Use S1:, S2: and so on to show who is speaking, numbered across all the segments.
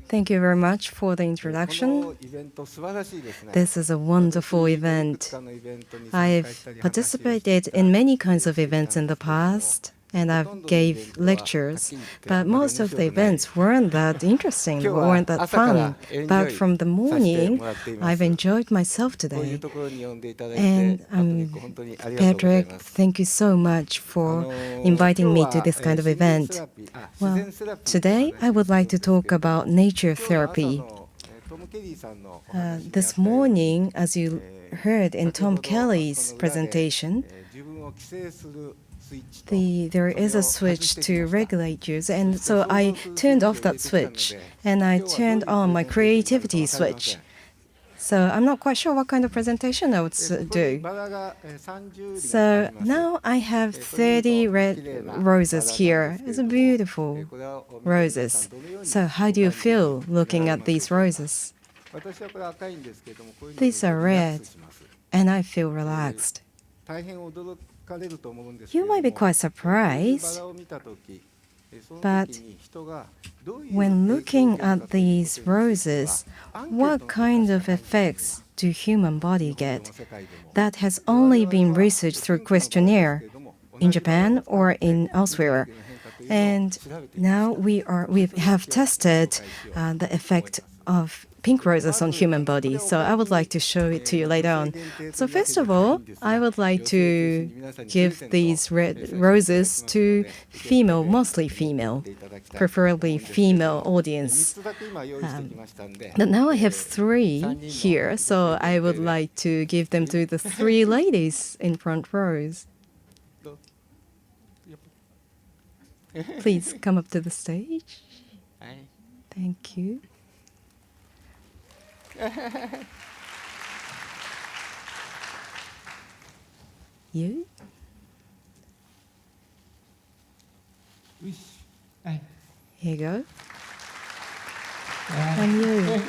S1: Thank you very much for the introduction. This is a wonderful event. I've participated in many kinds of events in the past, and I've gave lectures, but most of the events weren't that interesting, weren't that fun. But from the morning, I've enjoyed myself today. And Patrick, thank you so much for inviting me to this kind of event. Well, today I would like to talk about nature therapy. This morning, as you heard in Tom Kelly's presentation, there is a switch to regulate use, and so I turned off that switch and I turned on my creativity switch. So I'm not quite sure what kind of presentation I would do. So now I have 30 red roses here. It's beautiful roses. So how do you feel looking at these roses? These are red, and I feel relaxed. You might be quite surprised, but when looking at these roses, what kind of effects do human body get? That has only been researched through questionnaire in Japan or in elsewhere. And now we have tested the effect of pink roses on human body. So I would like to show it to you later on. So first of all, I would like to give these red roses to female, mostly female, preferably female audience. But now I have 3 here, so I would like to give them to the 3 ladies in front rows. Please come up to the stage. Thank you. You? Here you go. And you.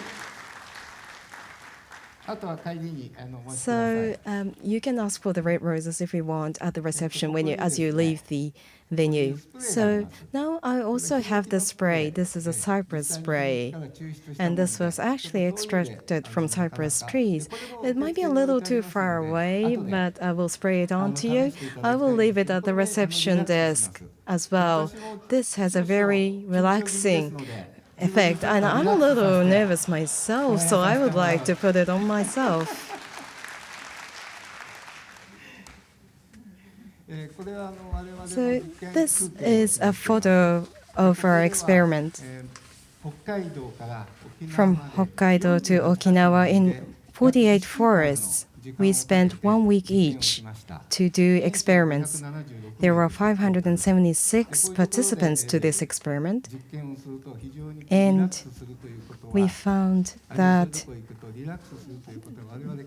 S1: So you can ask for the red roses if you want at the reception as you leave the venue. So now I also have the spray. This is a cypress spray, and this was actually extracted from cypress trees. It might be a little too far away, but I will spray it onto you. I will leave it at the reception desk as well. This has a very relaxing effect, and I'm a little nervous myself, so I would like to put it on myself. So this is a photo of our experiment from Hokkaido to Okinawa in 48 forests. We spent 1 week each to do experiments. There were 576 participants to this experiment, and we found that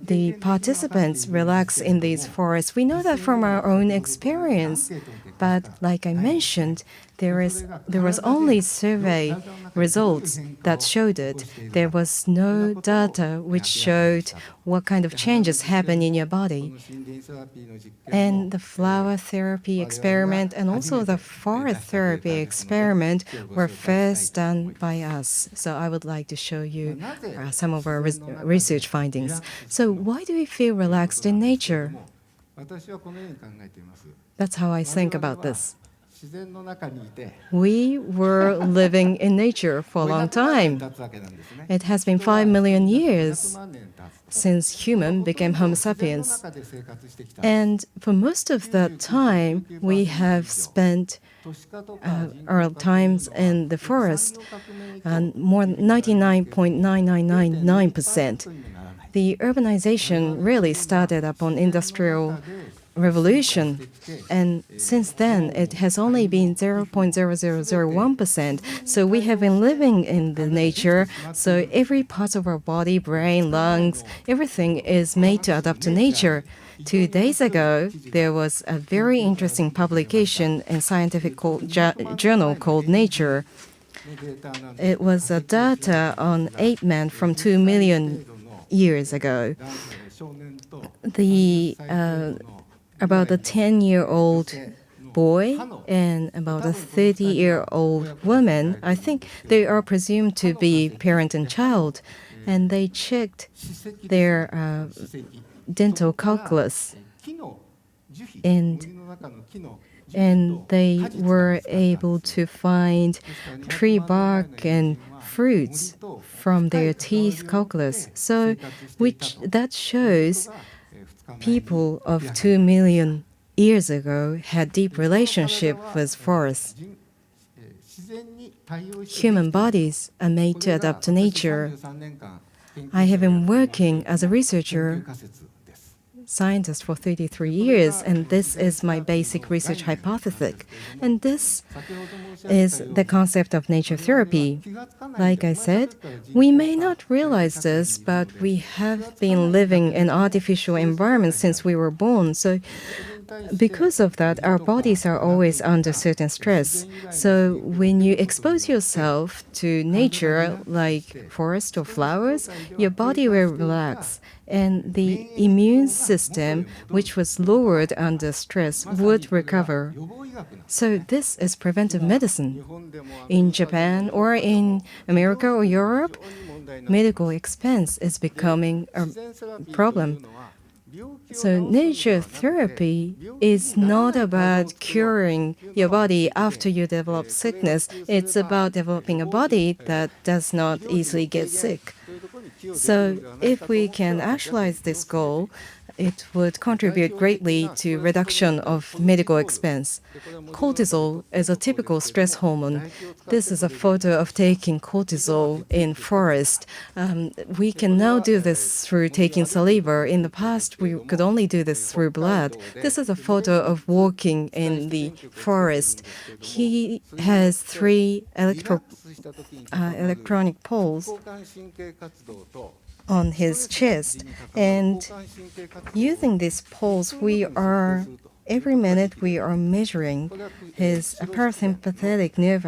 S1: the participants relax in these forests. We know that from our own experience, but like I mentioned, there was only survey results that showed it. There was no data which showed what kind of changes happen in your body. And the flower therapy experiment and also the forest therapy experiment were first done by us. So I would like to show you some of our research findings. So why do we feel relaxed in nature? That's how I think about this. We were living in nature for a long time. It has been 5 million years since human became Homo sapiens. And for most of that time, we have spent our times in the forest, more than 99.9999%. The urbanization really started upon industrial revolution, and since then it has only been 0.0001%. So we have been living in the nature, so every part of our body, brain, lungs, everything is made to adapt to nature. 2 days ago, there was a very interesting publication in scientific journal called Nature. It was data on ape men from 2 million years ago. About the 10-year-old boy and about a 30-year-old woman. I think they are presumed to be parent and child, and they checked their dental calculus, and they were able to find tree bark and fruits from their teeth calculus. So that shows people of 2 million years ago had deep relationship with forests. Human bodies are made to adapt to nature. I have been working as a researcher scientist for 33 years, and this is my basic research hypothesis. And this is the concept of nature therapy. Like I said, we may not realize this, but we have been living in artificial environments since we were born. So because of that, our bodies are always under certain stress. So when you expose yourself to nature, like forest or flowers, your body will relax, and the immune system, which was lowered under stress, would recover. So this is preventive medicine. In Japan or in America or Europe, medical expense is becoming a problem. So nature therapy is not about curing your body after you develop sickness. It's about developing a body that does not easily get sick. So if we can actualize this goal, it would contribute greatly to reduction of medical expense. Cortisol is a typical stress hormone. This is a photo of taking cortisol in forest. We can now do this through taking saliva. In the past, we could only do this through blood. This is a photo of walking in the forest. He has 3 electronic poles on his chest, and using these poles, every minute we are measuring his parasympathetic nerve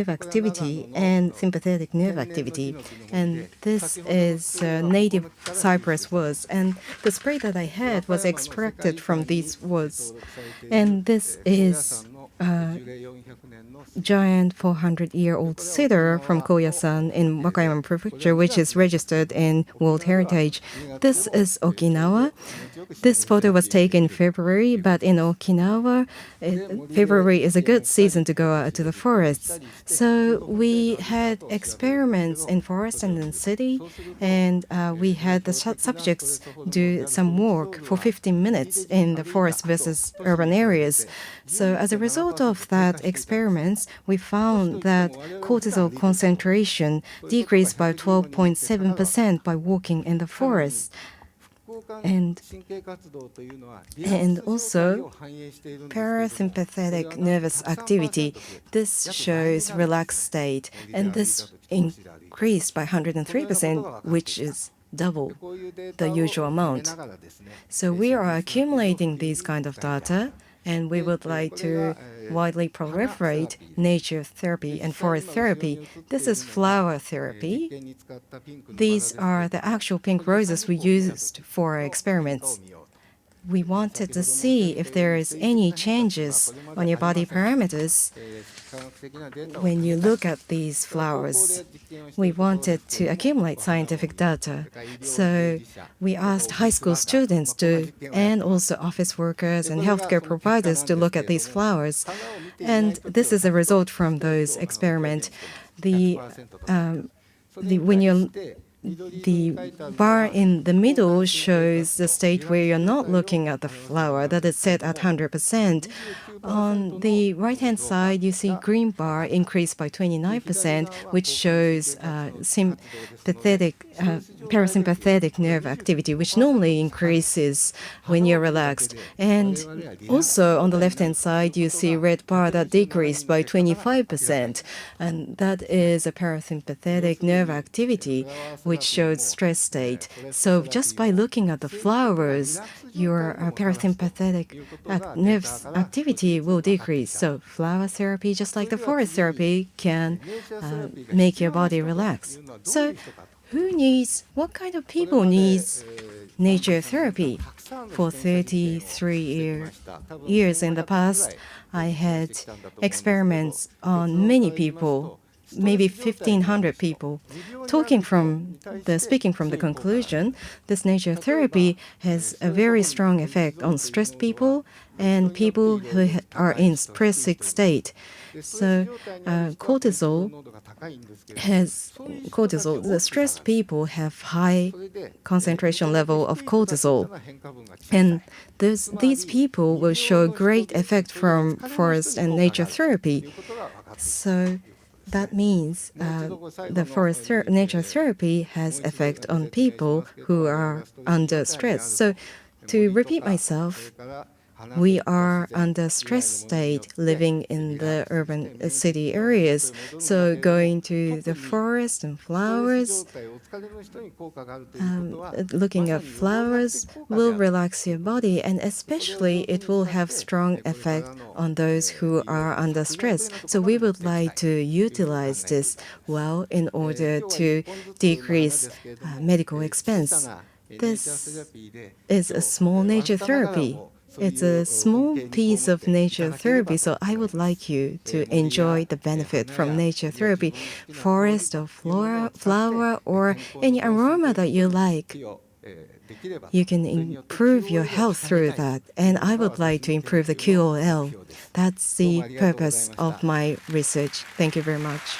S1: activity and sympathetic nerve activity. And this is native cypress woods, and the spray that I had was extracted from these woods. And this is giant 400-year-old cedar from Koyasan in Wakayama Prefecture, which is registered in World Heritage. This is Okinawa. This photo was taken in February, but in Okinawa, February is a good season to go out to the forests. So we had experiments in forest and in city, and we had the subjects do some walk for 15 minutes in the forest versus urban areas. So as a result of that experiments, we found that cortisol concentration decreased by 12.7% by walking in the forest. And also parasympathetic nervous activity. This shows relaxed state, and this increased by 103%, which is double the usual amount. So we are accumulating these kind of data, and we would like to widely proliferate nature therapy and forest therapy. This is flower therapy. These are the actual pink roses we used for our experiments. We wanted to see if there is any changes on your body parameters when you look at these flowers. We wanted to accumulate scientific data. So we asked high school students and also office workers and healthcare providers to look at these flowers. And this is a result from those experiments. The bar in the middle shows the state where you're not looking at the flower, that is set at 100%. On the right-hand side, you see green bar increased by 29%, which shows parasympathetic nerve activity, which normally increases when you're relaxed. And also on the left-hand side, you see red bar that decreased by 25%. And that is a parasympathetic nerve activity, which shows stress state. So just by looking at the flowers, your parasympathetic nerve activity will decrease. So flower therapy, just like the forest therapy, can make your body relax. So what kind of people needs nature therapy. For 33 years in the past, I had experiments on many people, maybe 1,500 people. Speaking from the conclusion, this nature therapy has a very strong effect on stressed people and people who are in stressed state. So the stressed people have high concentration level of cortisol. And these people will show great effect from forest and nature therapy. So that means the nature therapy has effect on people who are under stress. So to repeat myself, we are under stress state living in the urban city areas. So going to the forest and flowers, looking at flowers will relax your body, and especially it will have strong effect on those who are under stress. So we would like to utilize this well in order to decrease medical expense. This is a small nature therapy. It's a small piece of nature therapy, so I would like you to enjoy the benefit from nature therapy, forest or flower or any aroma that you like. You can improve your health through that, and I would like to improve the QOL. That's the purpose of my research. Thank you very much.